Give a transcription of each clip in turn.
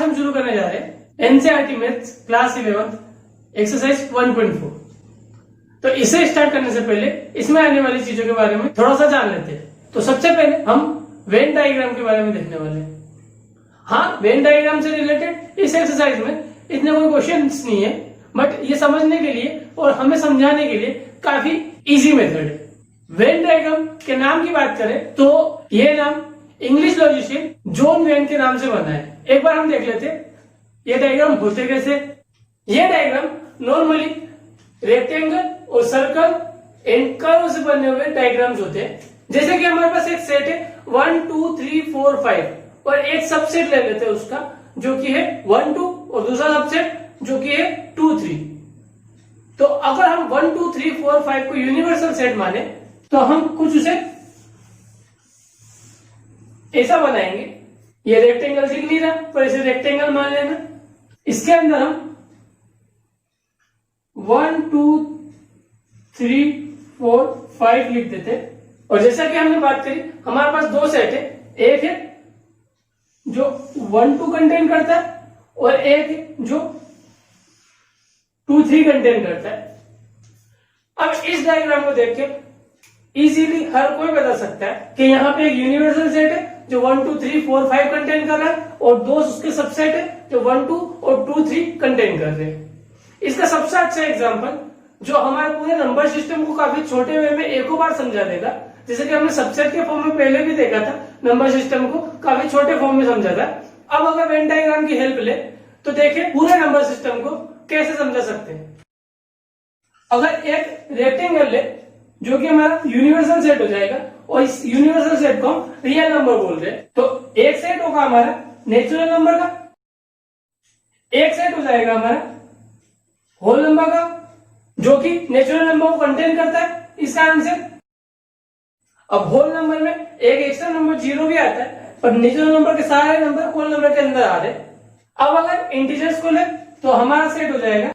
हम शुरू करने जा रहे हैं एनसीईआरटी मैथ्स क्लास 11 एक्सरसाइज 1.4। तो इसे स्टार्ट करने से पहले इसमें आने वाली चीजों के बारे में थोड़ा सा जान लेते हैं। तो सबसे पहले हम वेन डायग्राम के बारे में देखने वाले हैं। हाँ, वेन डायग्राम से रिलेटेड इस एक्सरसाइज में इतने कोई क्वेश्चंस नहीं है, बट ये समझने के लिए और हमें समझाने के लिए काफी इजी मेथड है। वेन डायग्राम के नाम की बात करें तो ये नाम इंग्लिश लॉजिशियन जॉन वेन के नाम से बना है। एक बार हम देख लेते ये डायग्राम होते कैसे। ये डायग्राम नॉर्मली रेक्टेंगल और सर्कल एंड कर्व से बने हुए डायग्राम्स होते हैं। जैसे कि हमारे पास एक सेट है 1 2 3 4 5 और एक सबसेट ले लेते हैं उसका जो कि है 1 2 और दूसरा सबसेट जो कि है 2 3। तो अगर हम 1 2 3 4 5 को यूनिवर्सल सेट माने तो हम कुछ उसे ऐसा बनाएंगे। ये रेक्टेंगल दिख नहीं रहा पर इसे रेक्टेंगल मान लेना। इसके अंदर हम 1 2 3 4 5 लिख देते। और जैसा कि हमने बात करी हमारे पास दो सेट है, एक है जो 1 2 कंटेन करता है और एक है जो 2 3 कंटेन करता है। अब इस डायग्राम को देख के इजीली हर कोई बता सकता है कि यहाँ पे एक यूनिवर्सल सेट है जो 1 2 3 4 5 कंटेन कर रहा है और दो उसके सबसेट है जो 1 2 और 2 3 कंटेन कर रहे हैं। इसका सबसे अच्छा एग्जांपल जो हमारे पूरे नंबर सिस्टम को काफी छोटे वे में एक बार समझा देगा, जैसे कि हमने सबसेट के फॉर्म में पहले भी देखा था, नंबर सिस्टम को काफी छोटे फॉर्म में समझा था। अब अगर वेन डायग्राम की हेल्प ले तो देखें पूरे नंबर सिस्टम को कैसे समझा सकते हैं। अगर एक रेक्टेंगल ले जो कि हमारा यूनिवर्सल सेट हो जाएगा और इस यूनिवर्सल सेट को हम रियल नंबर बोल रहे हैं, तो एक सेट होगा हमारा नेचुरल नंबर का, एक सेट हो जाएगा हमारा होल नंबर का जो कि नेचुरल नंबर को कंटेन करता है इस कारण से। अब होल नंबर में एक एक्स्ट्रा नंबर 0 भी आता है पर नेचुरल नंबर के सारे नंबर होल नंबर के अंदर आ रहे। अब अगर इंटीजर्स को ले तो हमारा सेट हो जाएगा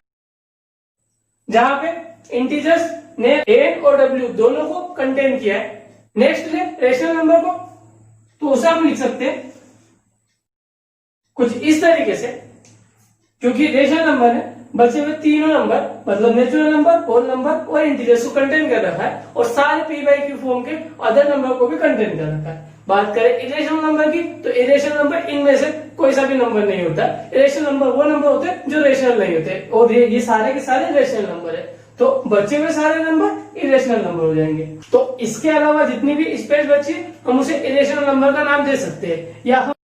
जहां पे इंटीजर्स ने n और w दोनों को कंटेन किया है। नेक्स्ट ले रेशनल नंबर को, तो उसे हम लिख सकते हैं कुछ इस तरीके से, क्योंकि रेशनल नंबर ने बचे हुए तीनों नंबर मतलब नेचुरल नंबर, होल नंबर और इंटीजर्स को कंटेन कर रखा है और सारे p/q फॉर्म के अदर नंबर को भी कंटेन कर रखा है। बात करें इरेशनल नंबर की तो इरेशनल नंबर इनमें से कोई सा भी नंबर नहीं होता। इरेशनल नंबर वो नंबर होते हैं जो रेशनल नहीं होते और ये सारे के सारे रेशनल नंबर है, तो बचे हुए सारे नंबर इरेशनल नंबर हो जाएंगे। तो इसके अलावा जितनी भी स्पेस बची हम उसे इरेशनल नंबर का नाम दे सकते हैं या हम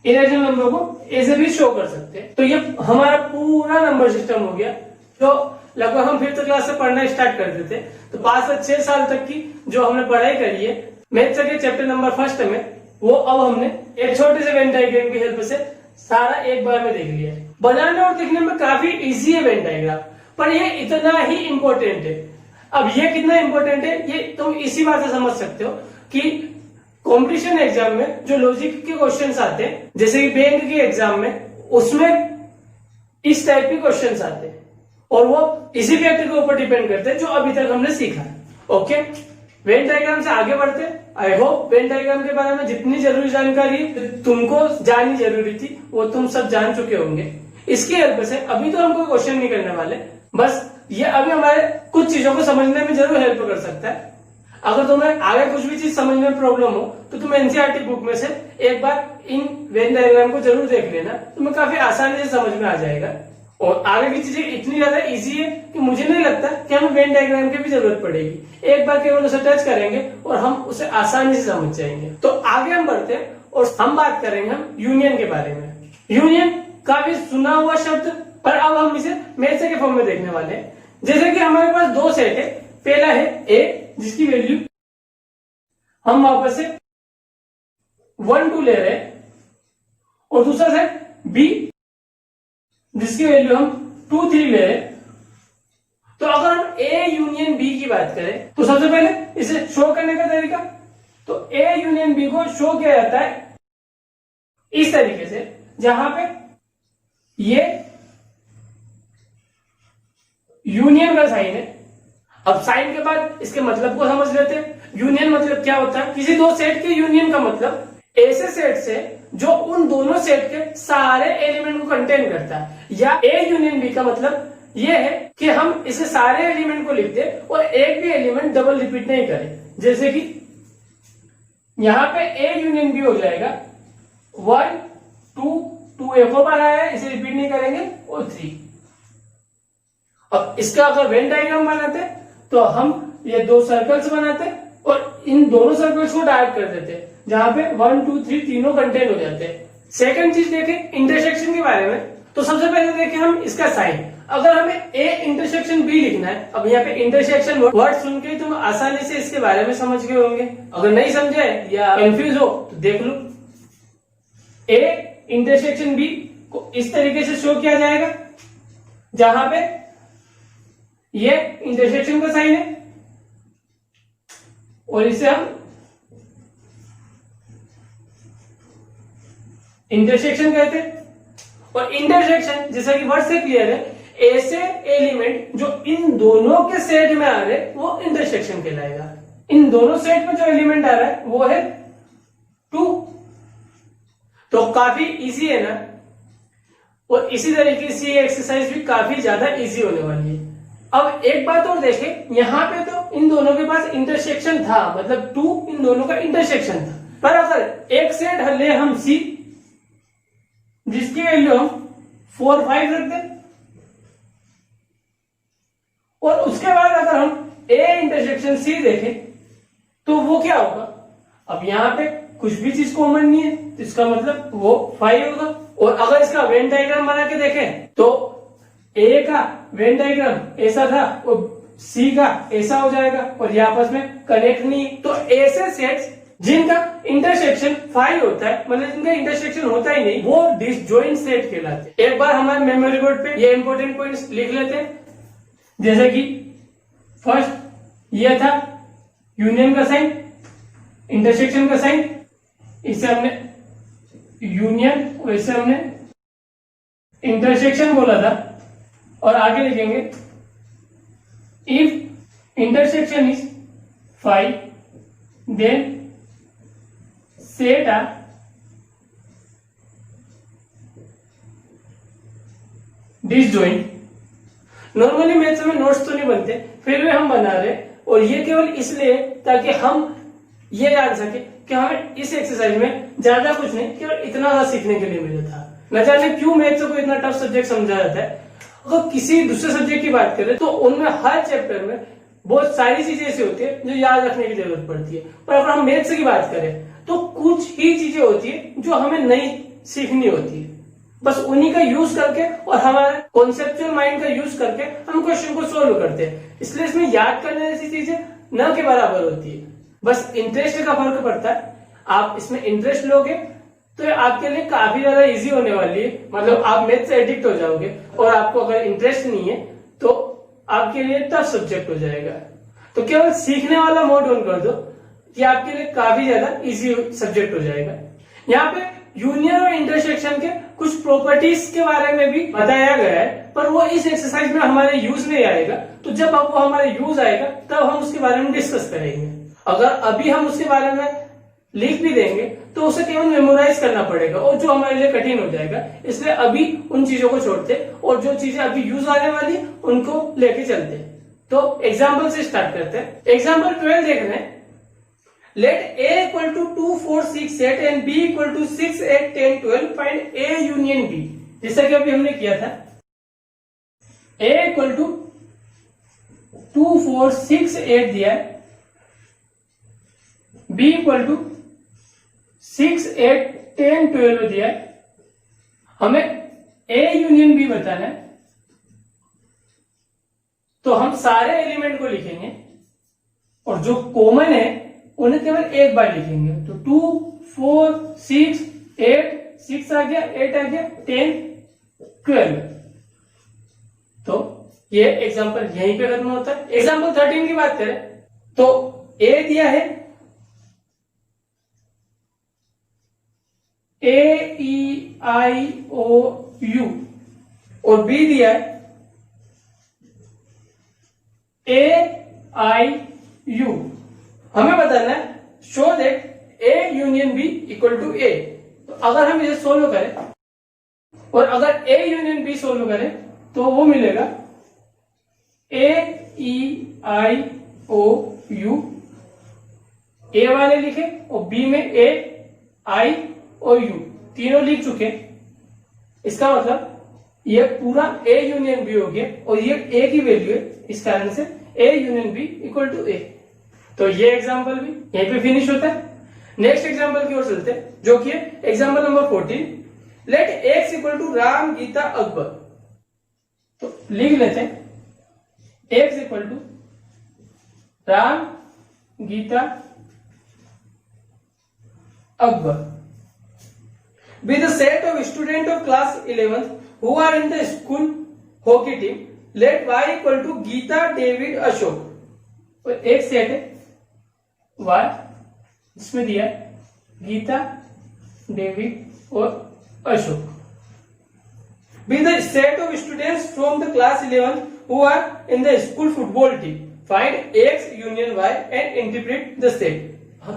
इरेशनल नंबर को ऐसे भी शो कर सकते हैं। तो ये हमारा पूरा नंबर सिस्टम हो गया जो लगभग हम 5th क्लास से पढ़ना स्टार्ट कर देते। तो 5 से 6 साल तक की जो हमने पढ़ाई करी है मैथ्स के चैप्टर नंबर 1 में, वो अब हमने एक छोटे से वेन डायग्राम की हेल्प से सारा एक बार में देख लिया है। बनाने और देखने में काफी इजी है वेन डायग्राम, पर ये इतना ही इंपॉर्टेंट है। अब ये कितना इंपॉर्टेंट है ये तुम इसी बात से समझ सकते हो कि कॉम्पिटिशन एग्जाम में जो लॉजिक के क्वेश्चंस आते हैं, जैसे कि बैंक के एग्जाम में, उसमें इस टाइप के क्वेश्चंस आते हैं और वो इसी फैक्टर के ऊपर डिपेंड करते हैं जो अभी तक हमने सीखा। ओके, वेन डायग्राम से आगे बढ़ते। आई होप वेन डायग्राम के बारे में जितनी जरूरी जानकारी तुमको जाननी जरूरी थी वो तुम सब जान चुके होंगे। इसकी हेल्प से अभी तो हम कोई क्वेश्चन नहीं करने वाले, बस ये अभी हमारे कुछ चीजों को समझने में जरूर हेल्प कर सकता है। अगर तुम्हें आगे कुछ भी चीज समझने में प्रॉब्लम हो तो तुम एनसीईआरटी बुक में से एक बार इन वेन डायग्राम को जरूर देख लेना, तुम्हें काफी आसानी से समझ में आ जाएगा। और आगे की चीजें इतनी ज्यादा इजी है कि मुझे नहीं लगता कि हमें वेन डायग्राम की भी जरूरत पड़ेगी। एक बार केवल उसे टच करेंगे और हम उसे आसानी से समझ जाएंगे। तो आगे हम बढ़ते हैं और हम बात करेंगे हम यूनियन के बारे में। यूनियन काफी सुना हुआ शब्द, पर अब हम इसे मैथ्स के फॉर्म में देखने वाले हैं। जैसे कि हमारे पास दो सेट है, पहला है ए जिसकी वैल्यू हम वापस से 1 2 ले रहे हैं और दूसरा सेट बी जिसकी वैल्यू हम 2 3 ले रहे हैं। तो अगर हम ए यूनियन बी की बात करें तो सबसे पहले इसे शो करने का तरीका, तो ए यूनियन बी को शो किया जाता है इस तरीके से, जहां पे ये यूनियन का साइन है। अब साइन के बाद इसके मतलब को समझ लेते हैं। यूनियन मतलब क्या होता है, किसी दो सेट के यूनियन का मतलब ऐसे सेट से जो उन दोनों सेट के सारे एलिमेंट को कंटेन करता है, या ए यूनियन बी का मतलब ये है कि हम इसे सारे एलिमेंट को लिख दे और एक भी एलिमेंट डबल रिपीट नहीं करे। जैसे कि यहां पे ए यूनियन बी हो जाएगा 1 2 एक और बार आया है, इसे रिपीट नहीं करेंगे, और 3। अब इसका अगर वेन डायग्राम बनाते तो हम ये दो सर्कल्स बनाते और इन दोनों सर्कल्स को डायरेक्ट कर देते, जहां पे 1 2 3 तीनों कंटेन हो जाते हैं। सेकंड चीज देखें इंटरसेक्शन के बारे में, तो सबसे पहले देखें हम इसका साइन। अगर हमें ए इंटरसेक्शन बी लिखना है, अब यहाँ पे इंटरसेक्शन वर्ड सुन के तुम आसानी से इसके बारे में समझ गए होंगे। अगर नहीं समझे या कंफ्यूज हो तो देख लो। ए इंटरसेक्शन बी को इस तरीके से शो किया जाएगा, जहां पे ये इंटरसेक्शन का साइन है और इसे हम इंटरसेक्शन कहते हैं। और इंटरसेक्शन जैसा कि वर्ड से क्लियर है, ऐसे एलिमेंट जो इन दोनों के सेट में आ रहे वो इंटरसेक्शन कहलाएगा। इन दोनों सेट में जो एलिमेंट आ रहा है वो है 2। तो काफी इजी है ना। और इसी तरीके से ये एक्सरसाइज भी काफी ज्यादा इजी होने वाली है। अब एक बात और देखें, यहां पे तो इन दोनों के पास इंटरसेक्शन था, मतलब 2 इन दोनों का इंटरसेक्शन था। पर अगर एक सेट ले हम सी, जिसकी वैल्यू हम 4 5 रख दें, और उसके बाद अगर हम ए इंटरसेक्शन सी देखें तो वो क्या होगा। अब यहां पे कुछ भी चीज कॉमन नहीं है, तो इसका मतलब वो 5 होगा। और अगर इसका वेन डायग्राम बना के देखें तो ए का वेन डायग्राम ऐसा था और सी का ऐसा हो जाएगा, और ये आपस में कनेक्ट नहीं। तो ऐसे सेट्स जिनका इंटरसेक्शन 5 होता है, मतलब जिनका इंटरसेक्शन होता ही नहीं, वो डिसजॉइंट सेट कहलाते हैं। एक बार हमारे मेमोरी बोर्ड पे ये इंपॉर्टेंट पॉइंट्स लिख लेते हैं। जैसे कि फर्स्ट ये था यूनियन का साइन, इंटरसेक्शन का साइन, इसे हमने यूनियन और इसे हमने इंटरसेक्शन बोला था। और आगे लिखेंगे if intersection is 5 then set are disjoint. Normally maths में नोट्स तो नहीं बनते, फिर भी हम बना रहे, और ये केवल इसलिए ताकि हम ये जान सके कि हमें इस एक्सरसाइज में ज्यादा कुछ नहीं, केवल इतना सा सीखने के लिए मिला था। न जाने क्यों मैथ्स को इतना टफ सब्जेक्ट समझा जाता है। अगर किसी दूसरे सब्जेक्ट की बात करें तो उनमें हर चैप्टर में बहुत सारी चीजें ऐसी होती है जो याद रखने की जरूरत पड़ती है, पर अगर हम मैथ्स की बात करें तो कुछ ही चीजें होती है जो हमें नहीं सीखनी होती है। बस उन्हीं का यूज करके और हमारे कॉन्सेप्चुअल माइंड का यूज करके हम क्वेश्चन को सोल्व करते हैं। इसलिए इसमें याद करने जैसी चीजें न के बराबर होती है, बस इंटरेस्ट का फर्क पड़ता है। आप इसमें इंटरेस्ट लोगे तो आपके लिए काफी ज्यादा इजी होने वाली है, मतलब आप मैथ से एडिक्ट हो जाओगे। और आपको अगर इंटरेस्ट नहीं है तो आपके लिए टफ सब्जेक्ट हो जाएगा। तो केवल सीखने वाला मोड ऑन कर दो कि आपके लिए काफी ज्यादा इजी सब्जेक्ट हो जाएगा। यहाँ पे यूनियन और इंटरसेक्शन के कुछ प्रॉपर्टीज के बारे में भी बताया गया है, पर वो इस एक्सरसाइज में हमारे यूज नहीं आएगा। तो जब अब वो हमारे यूज आएगा तब हम उसके बारे में डिस्कस करेंगे। अगर अभी हम उसके बारे में लिख भी देंगे तो उसे केवल मेमोराइज करना पड़ेगा, और जो हमारे लिए कठिन हो जाएगा। इसलिए अभी उन चीजों को छोड़ते और जो चीजें अभी यूज आने वाली उनको लेके चलते। तो एग्जाम्पल से स्टार्ट करते हैं। एग्जाम्पल 12 देख रहे हैं। Let a equal to 2 4 6 8 and b equal to 6 8 10 12 find a union b। जैसा कि अभी हमने किया था, a इक्वल टू 2 4 6 8 दिया है, b इक्वल टू 6 8 10 12 दिया है। हमें a यूनियन b बताना है, तो हम सारे एलिमेंट को लिखेंगे और जो कॉमन है उन्हें केवल एक बार लिखेंगे। तो 2 4 6 8 6 आ गया, 8 आ गया, 10 12। तो ये एग्जांपल यहीं पे खत्म होता है। एग्जांपल 13 की बात करें तो a दिया है AEIOU और b दिया है AIU। हमें बताना है show that A union B equal to A. तो अगर हम इसे सोल्व करें और अगर ए यूनियन बी सोल्व करें तो वो मिलेगा ए ई आई ओ यू, ए वाले लिखे और बी में ए आई और यू तीनों लिख चुके। इसका मतलब ये पूरा ए यूनियन बी हो गया और ये ए की वैल्यू है, इस कारण से A union B equal to A. तो ये एग्जांपल भी यहीं पे फिनिश होता है। नेक्स्ट एग्जांपल की ओर चलते हैं जो कि है example number 14। Let X equal to Ram Geeta Akbar. तो लिख लेते हैं X equal to Ram Geeta Akbar with a set of students of class 11 who are in the school hockey team. Let y equal to Geeta David Ashok. तो एक सेट है y जिसमें दिया गीता डेविड और Ashok with the set of students from the class 11 who are in the school football team. Find x union y and interpret the set.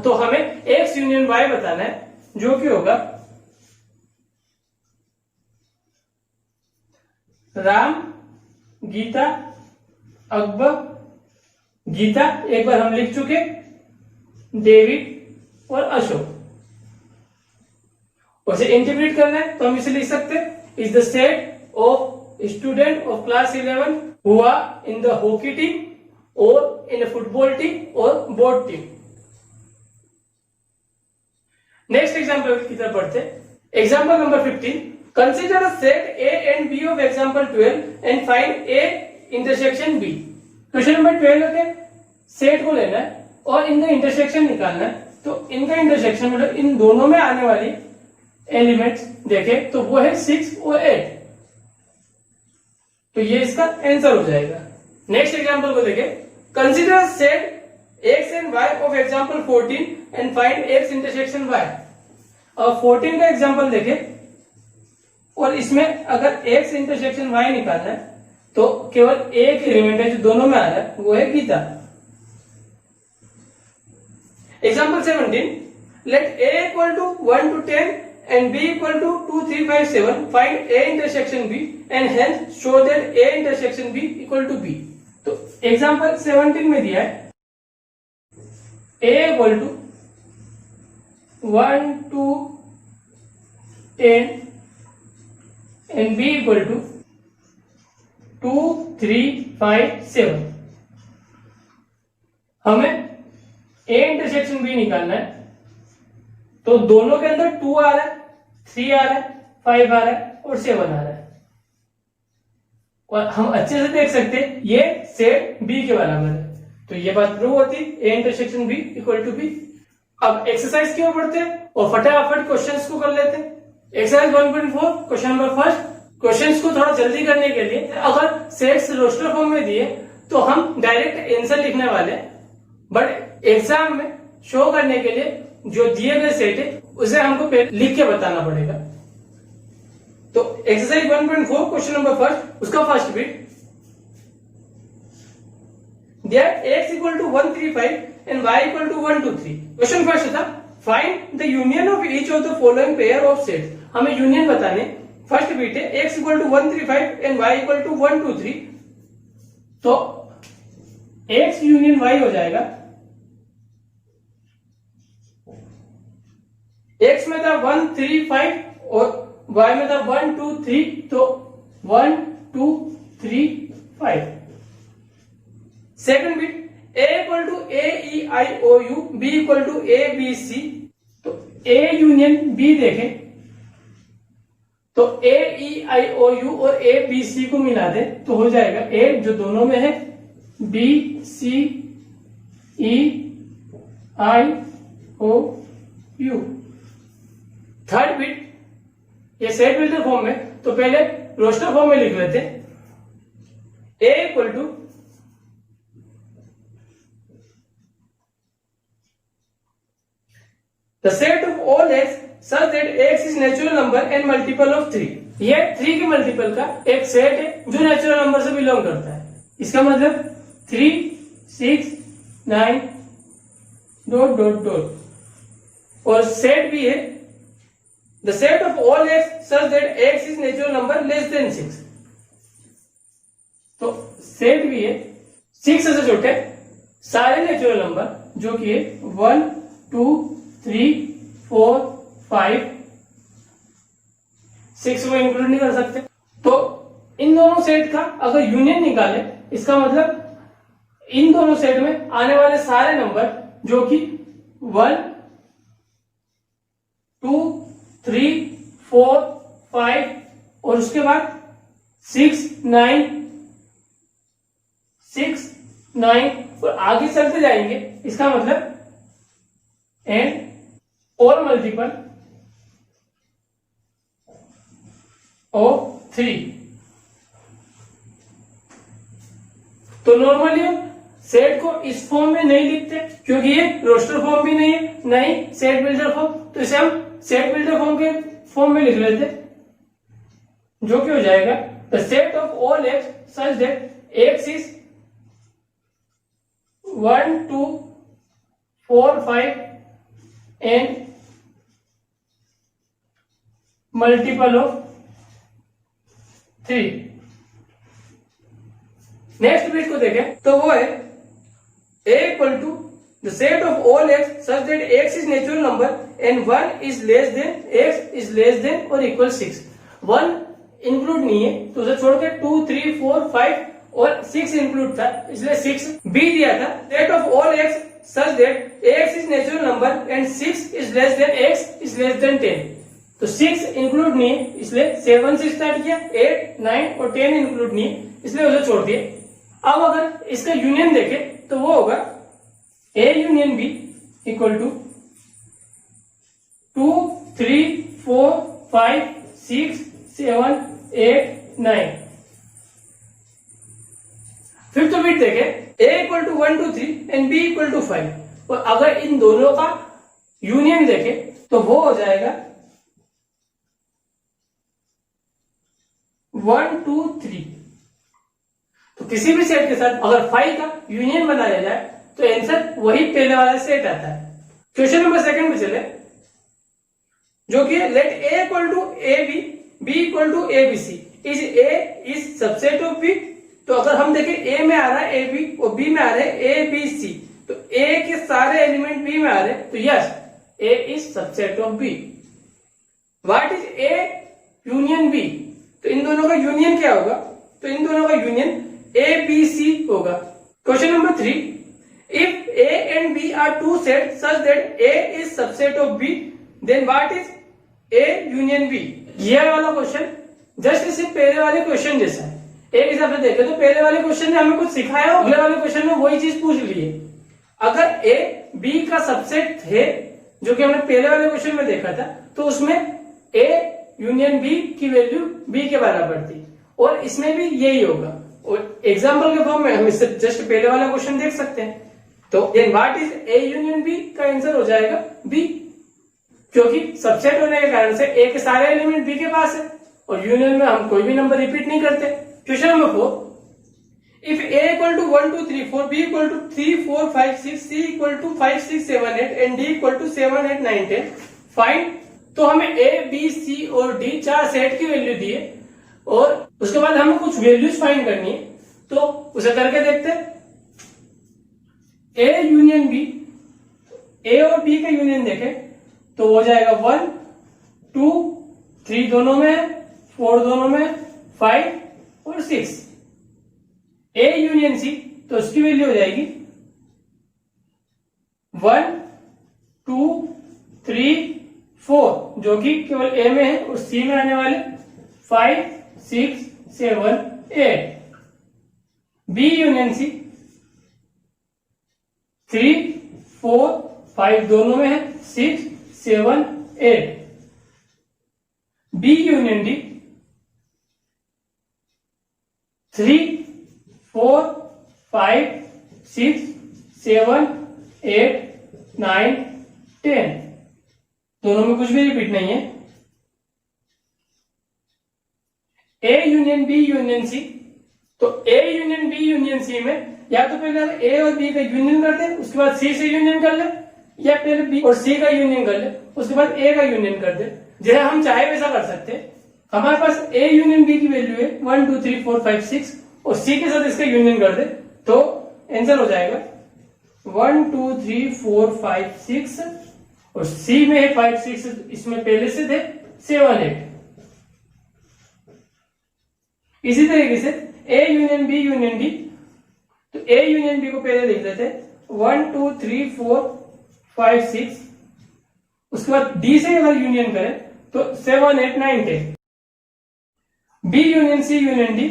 तो हमें x union y बताना है जो कि होगा राम गीता अकबर, गीता एक बार हम लिख चुके, डेविड और अशोक। उसे इंटरप्रेट करना है तो हम इसे लिख सकते is the set of student of class 11 who are in the hockey team और इन फुटबॉल टीम और बोर्ड टीम। नेक्स्ट एग्जाम्पल की तरफ बढ़ते। Example number 15। Consider a set A and B of example 12 and find A intersection B. Question number 12 के set को लेना है और इनका इंटरसेक्शन निकालना है। तो इनका इंटरसेक्शन मतलब इन दोनों में आने वाली एलिमेंट्स देखे तो वो है 6 और 8। तो ये इसका आंसर हो जाएगा। नेक्स्ट एग्जाम्पल को देखे। Consider set x and y of example 14 and find x intersection y। अब 14 का एग्जाम्पल देखे और इसमें अगर x इंटरसेक्शन y निकालना है तो केवल एक एलिमेंट है जो दोनों में आ रहा है वो है Gita. Example 17। Let a equal to 1 to 10 and b equal to 2 3 5 7 find a intersection b and hence show that a intersection b equal to b। तो एग्जाम्पल 17 में दिया है a equal to 1 to 10 and b equal to 2 3 5 7। हमें a intersection b निकालना है तो दोनों के अंदर 2 आ रहा है, 3 आ रहा है, 5 आ रहा है और 7 आ रहा है। और हम अच्छे से देख सकते हैं ये सेट b के बराबर है। तो ये बात प्रूव होती a intersection b equal to b। अब एक्सरसाइज की ओर बढ़ते हैं और फटाफट क्वेश्चंस को कर लेते हैं। Exercise 1.4 question number first. Questions को थोड़ा जल्दी करने के लिए अगर सेट्स रोस्टर फॉर्म में दिए तो हम डायरेक्ट आंसर लिखने वाले, बट एग्जाम में शो करने के लिए जो दिए गए सेट है उसे हमको लिख के बताना पड़ेगा। तो एक्सरसाइज 1.4 क्वेश्चन नंबर फर्स्ट, उसका first bit that x equal to 1 3 5 and y equal to 1 2 3। Question first था find the union of each of the following pair of sets. हमें यूनियन बताने। फर्स्ट बिट है x equal to 1 3 5 and y equal to 1 2 3। तो x union y हो जाएगा। x में था 1 3 5 और y में था 1 2 3, तो 1 2 3 5। Second bit a equal to a e i o u, b equal to a b c। तो a यूनियन b देखें तो a e i o u और a b c को मिला दे तो हो जाएगा a जो दोनों में है b c e i o u। Third bit ये सेट बिल्डर फॉर्म में, तो पहले रोस्टर फॉर्म में लिख लेते। a equal to the set of all x such that x is natural number and multiple of 3। ये 3 के मल्टीपल का एक सेट है जो नेचुरल नंबर से बिलोंग करता है। इसका मतलब 3 6 9 ... और सेट भी है the set of all x such that x is natural number less than 6। तो सेट भी है 6 से छोटे सारे नेचुरल नंबर जो कि 1 2 3 4 5 6 को इंक्लूड नहीं कर सकते। तो इन दोनों सेट का अगर यूनियन निकाले, इसका मतलब इन दोनों सेट में आने वाले सारे नंबर जो कि 1 2 3 4 5 और उसके बाद 6 9 6 9 और आगे चलते जाएंगे, इसका मतलब एंड और मल्टीपल ऑफ 3। तो नॉर्मली हम सेट को इस फॉर्म में नहीं लिखते क्योंकि ये रोस्टर फॉर्म भी नहीं है, ना ही सेट बिल्डर फॉर्म। तो इसे हम सेट बिल्डर फॉर्म के फॉर्म में लिख लेते, जो कि हो जाएगा the set of all x such that x is 1 2 4 5 and multiple of 3। Next bit को देखें तो वो है a equal to the set of all x such that x is natural number and 1 is less than x is less than और equal 6। 1 include नहीं है तो उसे छोड़ के 2 3 4 5 और 6 इंक्लूड था, इसलिए 6 b दिया था। Set of all x such that x is natural number and 6 is less than x is less then 10। तो 6 इंक्लूड नहीं है इसलिए 7 से स्टार्ट किया, 8 9 और 10 इंक्लूड नहीं है इसलिए उसे छोड़ दिया। अब अगर इसका यूनियन देखें तो वो होगा a union b equal to 2 3 4 5 6 7 8 9। Fifth bit देखें a equal to 1 2 3 and b equal to 5। और अगर इन दोनों का यूनियन देखें तो वो हो जाएगा 1 2 3। तो किसी भी सेट के साथ अगर 5 का यूनियन बनाया जाए तो आंसर वही पहले वाला सेट आता है। क्वेश्चन नंबर सेकंड में चले, जो कि let a equal to A B b equal to A B C is a is subset of b। तो अगर हम देखें a में आ रहा है a b और b में आ रहा है a b c, तो a के सारे एलिमेंट b में आ रहे हैं तो yes a is subset of b। What is a union b? तो इन दोनों का यूनियन क्या होगा? तो इन दोनों का यूनियन a b c होगा। Question number 3, if a and b are two set such that a is subset of b then what is a union b? ये वाला क्वेश्चन जस्ट इसे पहले वाले क्वेश्चन जैसा है। एक हिसाब से देखें तो पहले वाले क्वेश्चन ने हमें कुछ सिखाया, अगले वाले क्वेश्चन में वही चीज पूछ ली है। अगर a b का सबसेट है जो कि हमने पहले वाले क्वेश्चन में देखा था, तो उसमें a यूनियन b की वैल्यू b के बराबर थी और इसमें भी यही होगा। और एग्जाम्पल के फॉर्म में हम इससे जस्ट पहले वाला क्वेश्चन देख सकते हैं। तो then what is a union b का आंसर हो जाएगा b, क्योंकि सबसेट होने के कारण से a के सारे एलिमेंट b के पास है और यूनियन में हम कोई भी नंबर रिपीट नहीं करते। Question number 4, if a equal to 1 2 3 4 b equal to 3 4 5 6 c equal to 5 6 7 8 and d equal to 7 8 9 10 find. तो हमें a b c और d चार सेट की वैल्यू दी है और उसके बाद हमें कुछ वैल्यूज फाइंड करनी है, तो उसे करके देखते हैं। a यूनियन b, a और b का यूनियन देखें तो हो जाएगा 1 2 3 दोनों में, 4 दोनों में, 5 और 6। a यूनियन c तो उसकी वैल्यू हो जाएगी 1 2 3 4 जो कि केवल a में है और c में आने वाले 5 6 7 8। b यूनियन c 3 4 5 दोनों में है, 6 7 8। b यूनियन d 3 4 5 6 7 8 9 10 दोनों में कुछ भी रिपीट नहीं है। a union b union c, तो a union b union c में या तो पहले a और b का यूनियन कर दे, उसके बाद c से यूनियन कर ले, या पहले बी और सी का यूनियन कर ले, उसके बाद ए का यूनियन कर दे, जैसा हम चाहे वैसा कर सकते हैं। हमारे पास ए यूनियन बी की वैल्यू है 1 2 3 4 5 6 और सी के साथ इसका यूनियन कर दे तो आंसर हो जाएगा 1 2 3 4 5 6 और सी में है 5 6, इसमें पहले से थे 7 8। इसी तरीके से A union B union D, तो ए यूनियन बी को पहले लिख देते 1 2 3 4 5 6, उसके बाद डी से अगर यूनियन करें तो 7 8 9 10। B union C union D,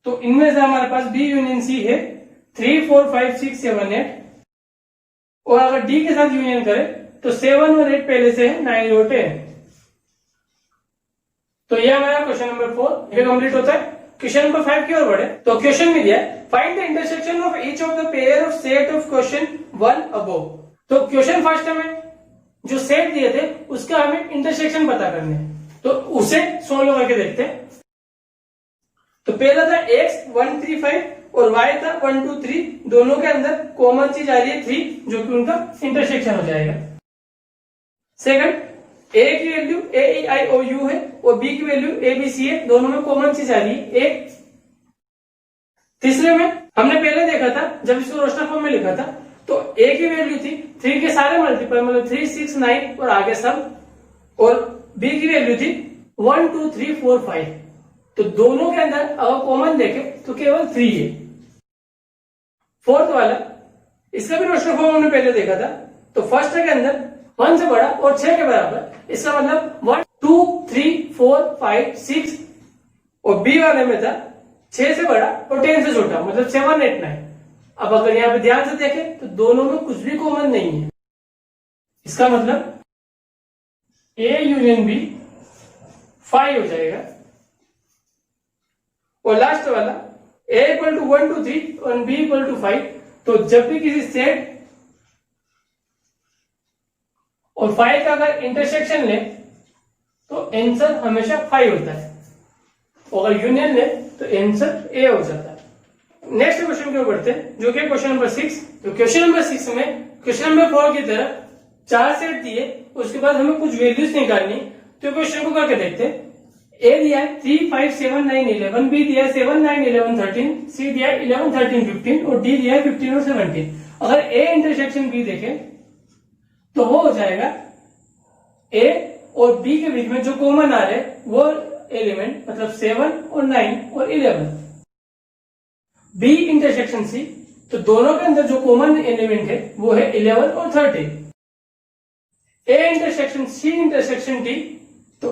तो इनमें से हमारे पास बी यूनियन सी है 3 4 5 6 7 8 और अगर डी के साथ यूनियन करें तो 7 और 8 पहले से है 9 और 10। तो ये हमारा क्वेश्चन नंबर 4 ये कंप्लीट होता है। क्वेश्चन नंबर 5 की ओर बढ़े तो क्वेश्चन में दिया है find the intersection of each of the pair of set of question 1 above. तो क्वेश्चन फर्स्ट हमें जो सेट दिए थे उसका हमें इंटरसेक्शन पता करने है, तो उसे सोल्व करके देखते हैं। तो पहला था x 1 3 5 और y था 1 2 3, दोनों के अंदर कॉमन चीज आ रही है 3 जो कि उनका इंटरसेक्शन हो जाएगा। सेकंड a की value a e i o u है और b की वैल्यू a b c है, दोनों में कॉमन चीज आ रही है 1। तीसरे में हमने पहले देखा था जब इसको रोस्टर फॉर्म में लिखा था तो a की वैल्यू थी 3 के सारे मल्टीपल मतलब 3 6 9 और आगे सब, और b की वैल्यू थी 1 2 3 4 5, तो दोनों के अंदर अगर कॉमन देखें तो केवल 3 है। फोर्थ वाला इसका भी रोस्टर फॉर्म हमने पहले देखा था, तो फर्स्ट के अंदर 1 से बड़ा और 6 के बराबर, इसका मतलब 1 2 3 4 5 6, और बी वाले में था 6 से बड़ा और 10 से छोटा मतलब 7 8 9। अब अगर यहाँ पे ध्यान से देखें तो दोनों में कुछ भी कॉमन नहीं है, इसका मतलब ए यूनियन बी 5 हो जाएगा। और लास्ट वाला a इक्वल टू 1 2 3 और b इक्वल टू 5, तो जब भी किसी सेट और 5 का अगर इंटरसेक्शन ले तो आंसर हमेशा 5 होता है, और अगर यूनियन ले तो आंसर a हो जाता है। नेक्स्ट क्वेश्चन की ओर बढ़ते हैं जो कि क्वेश्चन नंबर 6। तो क्वेश्चन नंबर 6 में क्वेश्चन नंबर 4 की तरह 4 सेट दिए, उसके बाद हमें कुछ वैल्यूज निकालनी, तो क्वेश्चन को करके देखते हैं। A दिया है 3 5 7 9 11, B दिया है 7 9 11 13, C दिया है 11 13 15 और D दिया है 15 और 17। अगर A इंटरसेक्शन B देखें तो वो हो जाएगा A और B के बीच में जो कॉमन आ रहे हैं वो एलिमेंट मतलब 7 और 9 और 11। B इंटरसेक्शन C, तो दोनों के अंदर जो कॉमन एलिमेंट है वो है 11 और 13। A intersection C intersection D, तो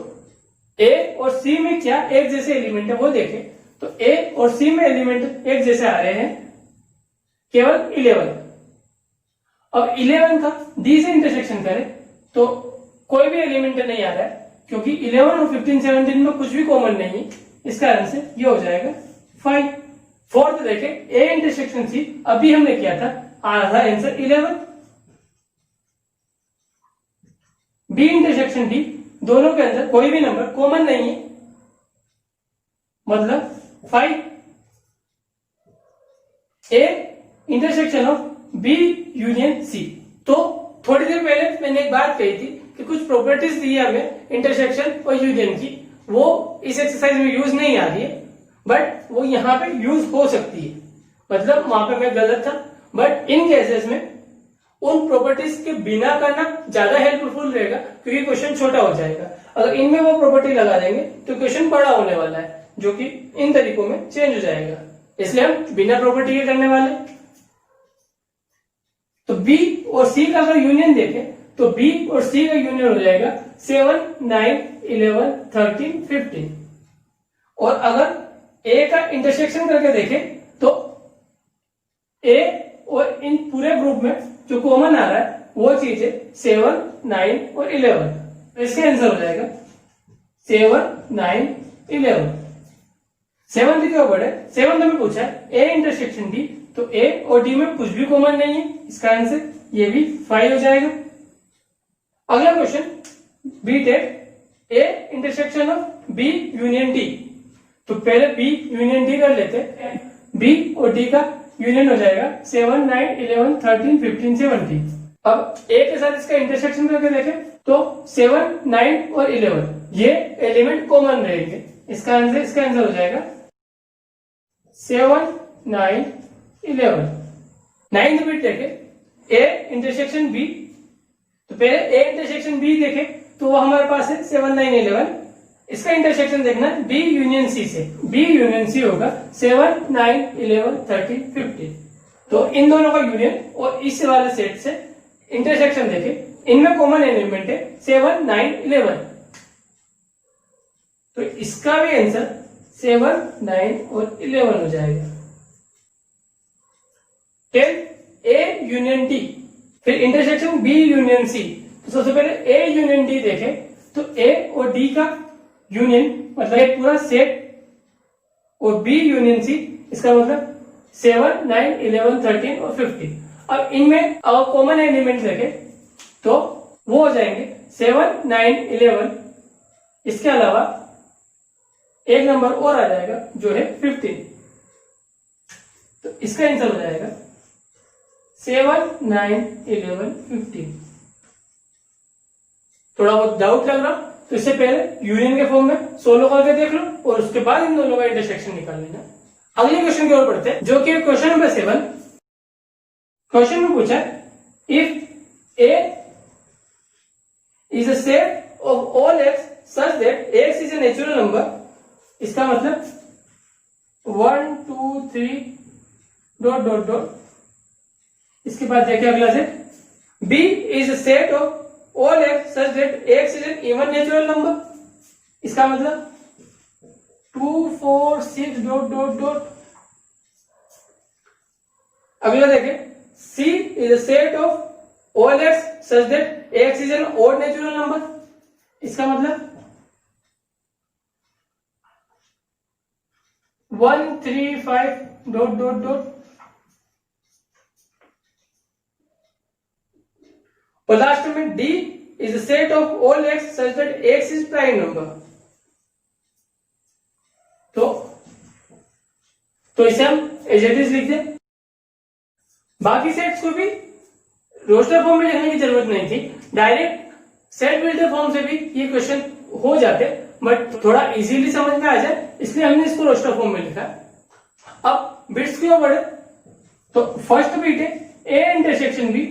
A और C में क्या एक जैसे एलिमेंट है वो देखें, तो A और C में एलिमेंट एक जैसे आ रहे हैं केवल 11। अब 11 का D से इंटरसेक्शन करें तो कोई भी एलिमेंट नहीं आ रहा है, क्योंकि 11 और 15 17 में कुछ भी कॉमन नहीं है, इस कारण से ये हो जाएगा 5। फोर्थ देखें A इंटरसेक्शन C, अभी हमने किया था, आ रहा था आंसर 11। B इंटरसेक्शन D, दोनों के अंदर कोई भी नंबर कॉमन नहीं है मतलब 5। A intersection of B union C, तो थोड़ी देर पहले मैंने एक बात कही थी कि कुछ प्रॉपर्टीज दी है हमें इंटरसेक्शन और यूनियन की, वो इस एक्सरसाइज में यूज नहीं आ रही है, बट वो यहाँ पे यूज हो सकती है। मतलब वहां पे मैं गलत था, बट इन केसेस में उन प्रॉपर्टीज के बिना करना ज्यादा हेल्पफुल रहेगा, क्योंकि क्वेश्चन छोटा हो जाएगा। अगर इनमें वो प्रॉपर्टी लगा देंगे तो क्वेश्चन बड़ा होने वाला है, जो कि इन तरीकों में चेंज हो जाएगा, इसलिए हम बिना प्रॉपर्टी के करने वाले। तो B और C का अगर यूनियन देखें तो B और C का यूनियन हो जाएगा 7 9 11 13 15। और अगर A का इंटरसेक्शन करके देखें तो A और इन पूरे ग्रुप में जो कॉमन आ रहा है वो चीज है 7 9 और 11, तो इसका आंसर हो जाएगा 7 9 11। 7 क्यों बढ़े, 7 में पूछा है A इंटरसेक्शन D, तो A और D में कुछ भी कॉमन नहीं है, इसका आंसर ये भी 5 हो जाएगा। अगला क्वेश्चन B टेट A intersection of B union D, तो पहले B यूनियन D कर लेते हैं। B और D का यूनियन हो जाएगा 7 9 11 13 15 17। अब ए के साथ इसका इंटरसेक्शन करके देखें तो 7, 9 और 11 ये एलिमेंट कॉमन रहेंगे। इसका आंसर हो जाएगा 7, 9, 11। 9th बिट देखें ए इंटरसेक्शन बी, तो पहले ए इंटरसेक्शन बी देखें तो वो हमारे पास है 7, 9, 11। इसका इंटरसेक्शन देखना है बी यूनियन सी से, बी यूनियन सी होगा 7, 9, 11, 13, 15। तो इन दोनों का यूनियन और इस वाले सेट से इंटरसेक्शन देखें, इनमें कॉमन एलिमेंट है 7, 9, 11। तो इसका भी आंसर 7, 9 और 11 हो जाएगा। 10 ए यूनियन डी, फिर इंटरसेक्शन बी यूनियन सी। तो सबसे पहले ए यूनियन डी देखें तो ए और डी का यूनियन मतलब एक पूरा सेट और बी यूनियन सी, इसका मतलब 7, 9, 11, 13 और 15। अब इनमें अगर कॉमन एलिमेंट देखें तो वो हो जाएंगे 7, 9, 11। इसके अलावा एक नंबर और आ जाएगा जो है 15। तो इसका आंसर हो जाएगा 7, 9, 11, 15। थोड़ा बहुत डाउट लग रहा तो इससे पहले यूनियन के फॉर्म में सोलो करके देख लो और उसके बाद इन दोनों का इंटरसेक्शन निकाल लेना। अगले क्वेश्चन की ओर बढ़ते हैं जो कि क्वेश्चन नंबर 7। क्वेश्चन में पूछा if A is a set of all x such that x is a natural number, इसका मतलब 1, 2, 3 डॉट डॉट डॉट। इसके बाद देखिए अगला set B is a set of all x such that x is an even natural number, इसका मतलब 2, 4, 6 dot dot dot. अगला देखें C is a set of all x such that x is an odd natural number, इसका मतलब 1, 3, 5 dot dot dot. और last में D is a set of all x such that x is prime number। तो इसे हम as it is लिख दें। बाकी सेट्स को भी रोस्टर फॉर्म में लिखने की जरूरत नहीं थी, डायरेक्ट सेट बिल्डर फॉर्म से भी ये क्वेश्चन हो जाते, बट थोड़ा इजीली समझ में आ जाए इसलिए हमने इसको रोस्टर फॉर्म में लिखा। अब बिट्स क्यों बढ़े, तो फर्स्ट बिट है ए इंटरसेक्शन बी।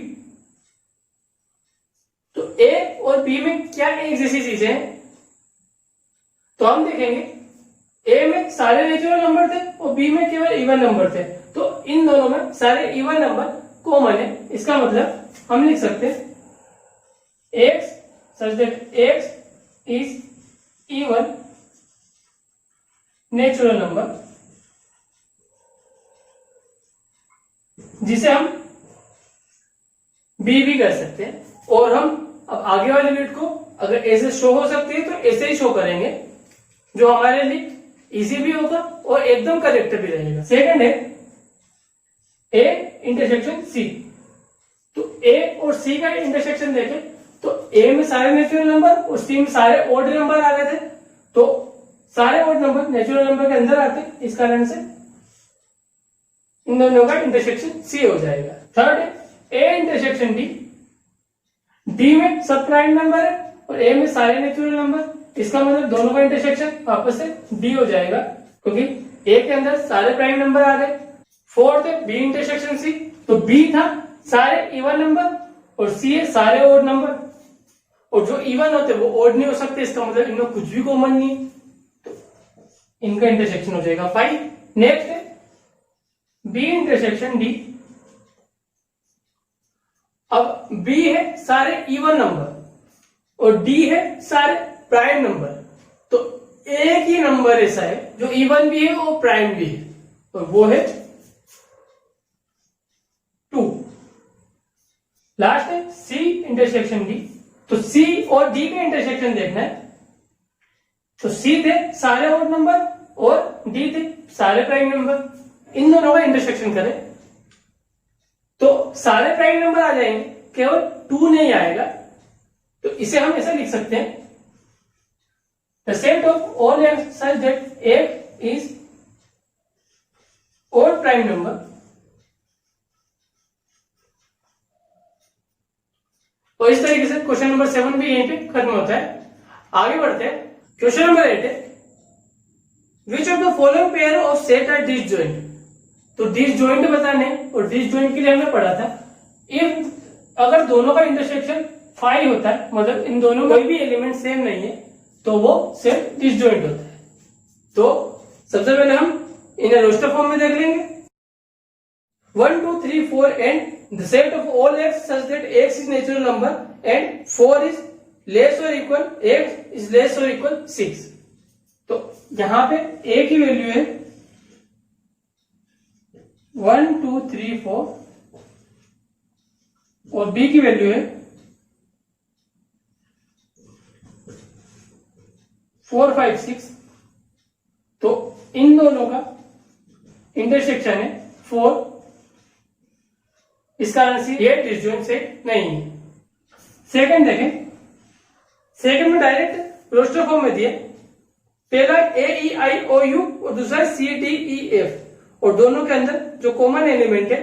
तो ए और बी में क्या एक जैसी चीजें हैं, तो हम देखेंगे ए में सारे नेचुरल नंबर थे और बी में केवल इवन नंबर थे, तो इन दोनों में सारे इवन नंबर कॉमन है। इसका मतलब हम लिख सकते हैं x such that x is even natural number, जिसे हम b भी कर सकते हैं। और हम अब आगे वाली बिट को अगर ऐसे शो हो सकती है तो ऐसे ही शो करेंगे, जो हमारे लिए इजी भी होगा और एकदम करेक्ट भी रहेगा। सेकंड है ए इंटरसेक्शन सी। तो ए और सी का इंटरसेक्शन देखें तो ए में सारे नेचुरल नंबर और सी में सारे ऑड नंबर आ रहे थे, तो सारे ऑड नंबर नेचुरल नंबर के अंदर आते, इस कारण से इन दोनों का इंटरसेक्शन सी हो जाएगा। थर्ड है ए इंटरसेक्शन डी। डी में सब प्राइम नंबर है और ए में सारे नेचुरल नंबर, इसका मतलब दोनों का इंटरसेक्शन वापस से डी हो जाएगा क्योंकि ए के अंदर सारे प्राइम नंबर आ गए। फोर्थ है बी इंटरसेक्शन सी। तो बी था सारे इवन नंबर और सी है सारे ओड नंबर, और जो इवन होते वो ओड नहीं हो सकते, इसका मतलब इनमें कुछ भी कॉमन नहीं, तो इनका इंटरसेक्शन हो जाएगा 5। नेक्स्ट है बी इंटरसेक्शन डी। अब बी है सारे इवन नंबर और डी है सारे प्राइम नंबर, तो एक ही नंबर ऐसा है जो इवन भी है और प्राइम भी है, और वो है 2। लास्ट है सी इंटरसेक्शन डी। तो सी और डी का इंटरसेक्शन देखना है, तो सी थे सारे ऑड नंबर और डी थे सारे प्राइम नंबर, इन दोनों का इंटरसेक्शन करें तो सारे प्राइम नंबर आ जाएंगे, केवल 2 नहीं आएगा। तो इसे हम ऐसा लिख सकते हैं the set of all x such that x is odd prime number। और इस तरीके से क्वेश्चन नंबर 7 भी यहीं पे खत्म होता है। आगे बढ़ते हैं। क्वेश्चन नंबर 8 है which of the following pair of set are disjoint. तो डिसजॉइंट बताने और डिसजॉइंट के लिए हमने पढ़ा था इफ अगर दोनों का इंटरसेक्शन 5 होता है, मतलब इन दोनों में कोई भी एलिमेंट सेम नहीं है, तो वो सेट डिसजॉइंट होता है। तो सबसे पहले हम इन्हें रोस्टर फॉर्म में देख लेंगे। 1 2 3 4 and the set of all x such that x is natural number and 4 is less और इक्वल एक्स इज लेस और इक्वल 6। तो यहां पे ए की वैल्यू है 1 2 3 4 और बी की वैल्यू है 4 5 6। तो इन दोनों का इंटरसेक्शन है 4, इस कारण से ये डिसजॉइंट सेट नहीं है। सेकंड देखें, सेकंड में डायरेक्ट रोस्टर फॉर्म में दिया, पहला ए ई आई ओ यू और दूसरा सी डी ई एफ, और दोनों के अंदर जो कॉमन एलिमेंट है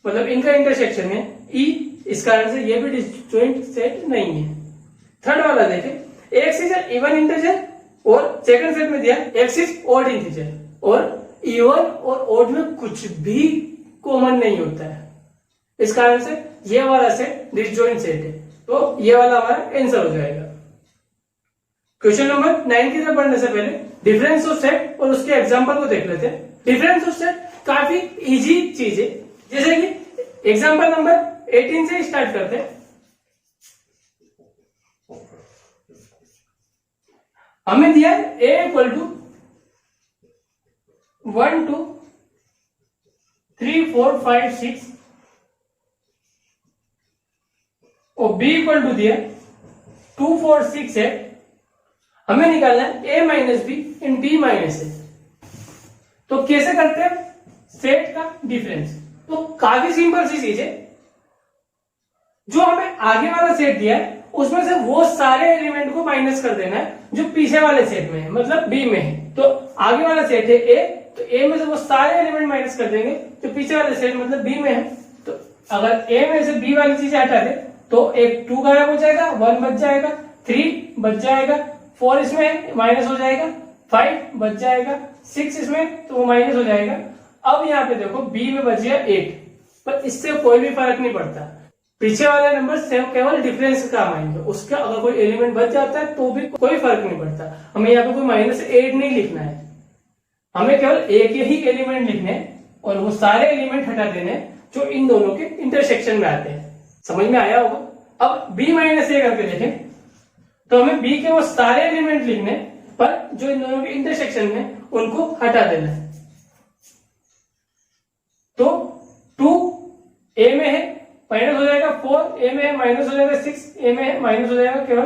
मतलब इनका इंटरसेक्शन है ई, इस कारण से ये भी डिसजॉइंट सेट नहीं है। थर्ड वाला देखें, एक्स इज इवन इंटीजर और सेकंड सेट में दिया एक्स इज ऑड इंटीजर, और इवन और ऑड में कुछ भी कॉमन नहीं होता है, इस कारण से ये वाला सेट डिसजॉइंट सेट है। तो ये वाला हमारा आंसर हो जाएगा। क्वेश्चन नंबर 9 की तरफ बढ़ने से पहले डिफरेंस ऑफ सेट और उसके एग्जांपल को देख लेते हैं। डिफरेंस ऑफ सेट काफी इजी चीज है, जैसे कि एग्जांपल नंबर 18 से स्टार्ट करते हैं। हमें दिया है a इक्वल टू 1 2 3 4 5 6 और b इक्वल टू दिया 2 4 6 है। हमें निकालना है a minus B in b minus A. तो कैसे करते हैं सेट का डिफरेंस? तो काफी सिंपल सी चीज है, जो हमें आगे वाला सेट दिया है उसमें से वो सारे एलिमेंट को माइनस कर देना है जो पीछे वाले सेट में है, मतलब बी में है। तो आगे वाला सेट है ए, तो ए में से वो सारे एलिमेंट माइनस कर देंगे जो पीछे वाले सेट मतलब बी में है। तो अगर ए में से बी वाली चीज हटा दे तो एक 2 गायब हो जाएगा, 1 बच जाएगा, 3 बच जाएगा, 4 इसमें माइनस हो जाएगा, 5 बच जाएगा, 6 इसमें तो वो माइनस हो जाएगा। अब यहाँ पे देखो बी में बच गया 8, पर इससे कोई भी फर्क नहीं पड़ता, पीछे वाले नंबर सेम केवल डिफरेंस का आएंगे, उसका अगर कोई एलिमेंट बच जाता है तो भी कोई फर्क नहीं पड़ता। हमें यहाँ पे कोई -8 नहीं लिखना है, हमें केवल एक ही एलिमेंट लिखने हैं और वो सारे एलिमेंट हटा देने जो इन दोनों के इंटरसेक्शन में आते हैं। समझ में आया होगा? अब b माइनस ए करके देखें तो हमें b के वो सारे एलिमेंट लिखने, पर जो इन दोनों के इंटरसेक्शन में उनको हटा देना है। तो 2 a में है माइनस हो जाएगा, 4 ए में है माइनस हो जाएगा, 6 ए में है माइनस हो जाएगा, केवल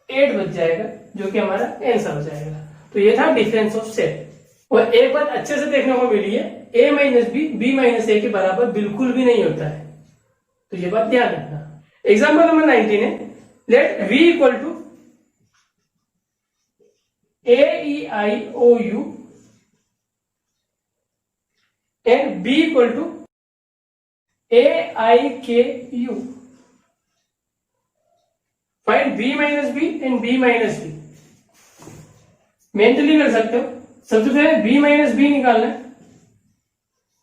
8 बच जाएगा जो कि हमारा आंसर हो जाएगा। तो ये था डिफरेंस ऑफ सेट। और एक बात अच्छे से देखने को मिली है, a माइनस बी माइनस ए के बराबर बिल्कुल भी नहीं होता है, तो ये बात ध्यान रखना। एग्जाम्पल नंबर 19 है, let v equal to A E I O U and b equal to AIKU. Find B minus B and B minus B. Mentally कर सकते हो। सबसे पहले B माइनस बी निकालना है,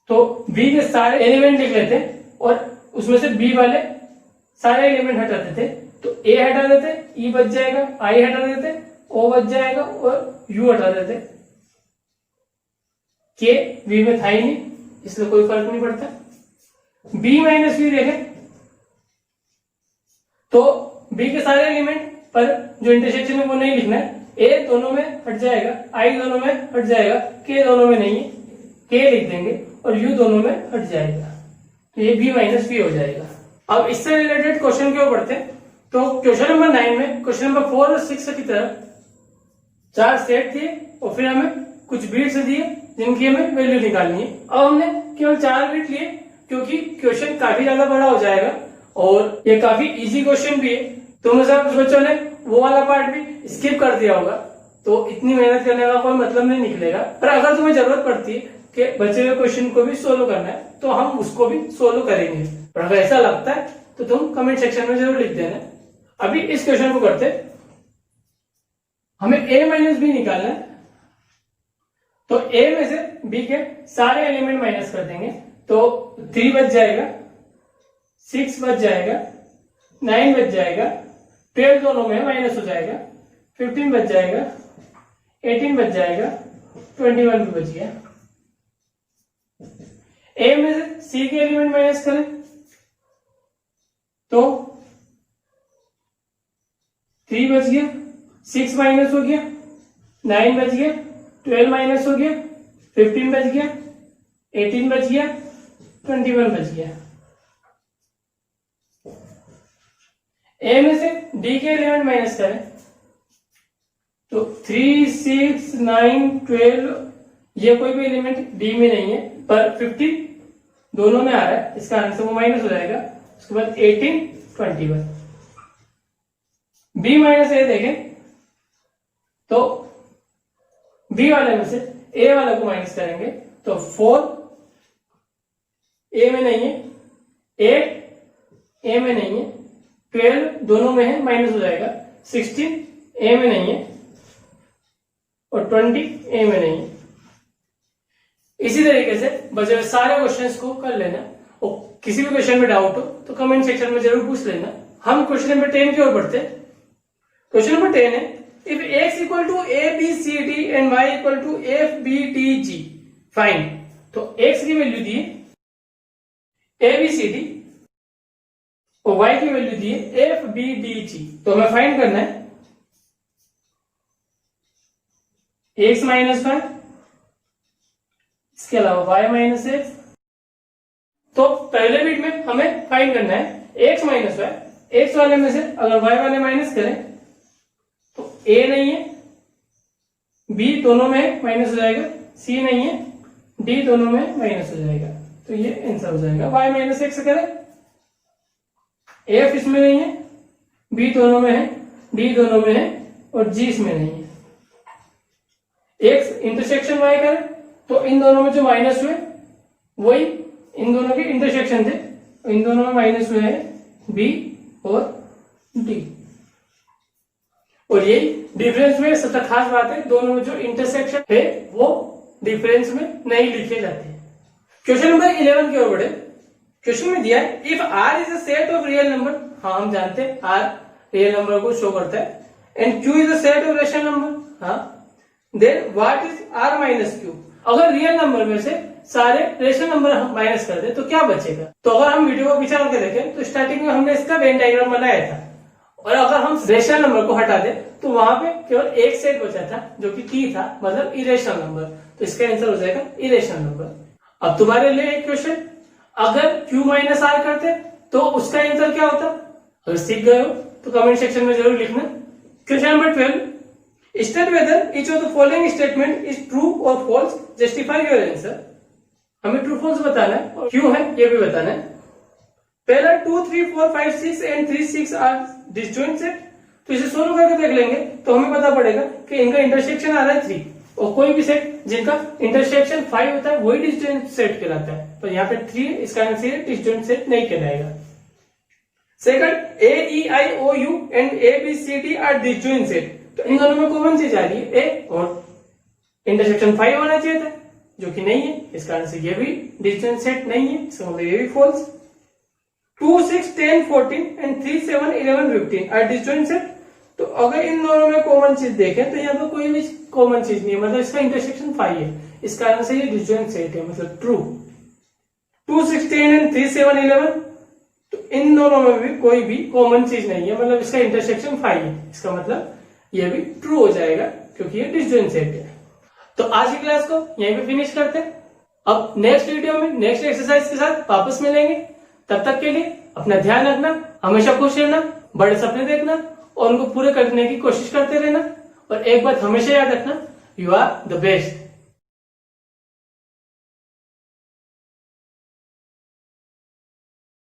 तो B के सारे एलिमेंट लिख लेते हैं और उसमें से B वाले सारे एलिमेंट हटा देते। तो A हटा देते, E बच जाएगा, I हटा देते, O बच जाएगा और U हटा देते। K B में था ही नहीं, इसलिए कोई फर्क नहीं पड़ता। b माइनस बी देखें तो b के सारे एलिमेंट पर जो इंटरसेक्शन है वो नहीं लिखना है, a दोनों में हट जाएगा, i दोनों में हट जाएगा, k दोनों में नहीं है, k लिख देंगे और u दोनों में हट जाएगा, तो ये b माइनस बी हो जाएगा। अब इससे रिलेटेड क्वेश्चन क्यों पढ़ते हैं? तो क्वेश्चन नंबर 9 में क्वेश्चन नंबर 4 और 6 की तरह 4 सेट दिए और फिर हमें कुछ बीट्स दिए जिनकी हमें वैल्यू निकालनी है। अब हमने केवल 4 बीट लिए क्योंकि क्वेश्चन काफी ज्यादा बड़ा हो जाएगा और ये काफी इजी क्वेश्चन भी है। तो मुझे कुछ बच्चों ने वो वाला पार्ट भी स्किप कर दिया होगा, तो इतनी मेहनत करने का कोई मतलब नहीं निकलेगा। पर अगर तुम्हें जरूरत पड़ती है कि बचे हुए क्वेश्चन को भी सोल्व करना है तो हम उसको भी सोल्व करेंगे। पर अगर ऐसा लगता है तो तुम कमेंट सेक्शन में जरूर लिख देना। अभी इस क्वेश्चन को करते, हमें a माइनस बी निकालना है, तो a में से b के सारे एलिमेंट माइनस कर देंगे, तो 3 बच जाएगा, 6 बच जाएगा, 9 बच जाएगा, 12 दोनों में माइनस हो जाएगा, 15 बच जाएगा, 18 बच जाएगा, 21 भी बच गया। a में से c के एलिमेंट माइनस करें तो 3 बच गया, 6 माइनस हो गया, 9 बच गया, 12 माइनस हो गया, 15 बच गया, 18 बच गया, 21 बच गया। a में से d के एलिमेंट माइनस करें तो 3, 6, 9, 12, ये कोई भी एलिमेंट d में नहीं है, पर 15 दोनों में आ रहा है, इसका आंसर वो माइनस हो जाएगा। उसके बाद 18, 21। b माइनस a देखें तो b वाले में से a वाले को माइनस करेंगे तो 4 a में नहीं है, 8 a में नहीं है, 12 दोनों में है, माइनस हो जाएगा, 16 a में नहीं है और 20 a में नहीं है। इसी तरीके से बचे हुए सारे क्वेश्चंस को कर लेना, और किसी भी क्वेश्चन में डाउट हो तो कमेंट सेक्शन में जरूर पूछ लेना। हम क्वेश्चन नंबर 10 की ओर बढ़ते। क्वेश्चन नंबर 10 है, if x equal to a b c d and y equal to f b d g find. तो x की वैल्यू दी a b c d और y की वैल्यू दी है f b d g, तो हमें फाइंड करना है x माइनस 5, इसके अलावा y माइनस x। तो पहले बीट में हमें फाइंड करना है x माइनस y। x वाले में से अगर y वाले माइनस करें तो a नहीं है, b दोनों में माइनस हो जाएगा, c नहीं है, d दोनों में माइनस हो जाएगा, तो ये आंसर हो जाएगा। y माइनस x करें, f इसमें नहीं है, b दोनों में है, d दोनों में है और g इसमें नहीं है। x इंटरसेक्शन y करें तो इन दोनों में जो माइनस हुए वही इन दोनों के इंटरसेक्शन थे, इन दोनों में माइनस हुए हैं b और d, और यही डिफरेंस में सबसे खास बात है, दोनों में जो इंटरसेक्शन है वो डिफरेंस में नहीं लिखे जाते। क्वेश्चन नंबर 11 की ओर बढ़े। क्वेश्चन में दिया है if r is a set of real number, हाँ हम जानते हैं r रियल नंबर को शो करता है, and q is a set of rational number, हाँ, then what is r minus q। अगर रियल नंबर में से सारे रेशनल नंबर हम माइनस कर दे तो क्या बचेगा। तो अगर हम वीडियो को पीछे करके देखें तो स्टार्टिंग में हमने इसका वेन डायग्राम बनाया था, और अगर हम रेशनल नंबर को हटा दे तो वहां पे केवल एक सेट बचा था जो कि t था, मतलब इरेशनल नंबर, तो इसका आंसर हो जाएगा इरेशनल नंबर। अब तुम्हारे लिए एक क्वेश्चन, अगर q माइनस r करते तो उसका आंसर क्या होता। अगर सीख गए हो तो कमेंट सेक्शन में जरूर लिखना। Question number 12, state whether each of the following statement is true और फॉल्स, जस्टिफाई योर आंसर। हमें ट्रू फॉल्स बताना है और क्यों है ये भी बताना है। पहला 2, 3, 4, 5, 6 एंड 3, 6 आर डिसजॉइंट सेट, तो इसे सोल्व करके देख लेंगे तो हमें पता पड़ेगा कि इनका इंटरसेक्शन आ रहा है 3, और कोई भी सेट जिनका इंटरसेक्शन 5 होता है वही डिसजॉइंट सेट कहलाता है, पर यहाँ पे 3 इसका आंसर डिसजॉइंट सेट नहीं कहलाएगा। Second, A E I O U and A B C D are disjoint set, तो इन दोनों में कॉमन चीज आ रही है ए, और इंटरसेक्शन 5 होना चाहिए था जो कि नहीं है, इसका आंसर ये भी डिसजॉइंट सेट नहीं है, इसका मतलब ये भी false. 2, 6, 10, 14 and 3, 7, 11, 15 are disjoint set, तो अगर इन दोनों में कॉमन चीज देखें तो यहाँ पर कोई भी कॉमन चीज नहीं है, मतलब इसका इंटरसेक्शन 5 है, इसका आंसर ये डिसजॉइंट सेट है, मतलब ट्रू। 2, 6, 10 एंड 3, 7, 11, तो इन दोनों में भी कोई भी कॉमन चीज नहीं है, मतलब इसका इंटरसेक्शन 5 है, इसका मतलब ये भी ट्रू हो जाएगा क्योंकि ये डिसजॉइंट सेट है। तो आज की क्लास को यहीं पे फिनिश करते हैं। अब नेक्स्ट वीडियो में नेक्स्ट एक्सरसाइज के साथ वापस मिलेंगे। तब तक के लिए अपना ध्यान रखना, हमेशा खुश रहना, बड़े सपने देखना और उनको पूरे करने की कोशिश करते रहना, और एक बात हमेशा याद रखना, यू आर द बेस्ट।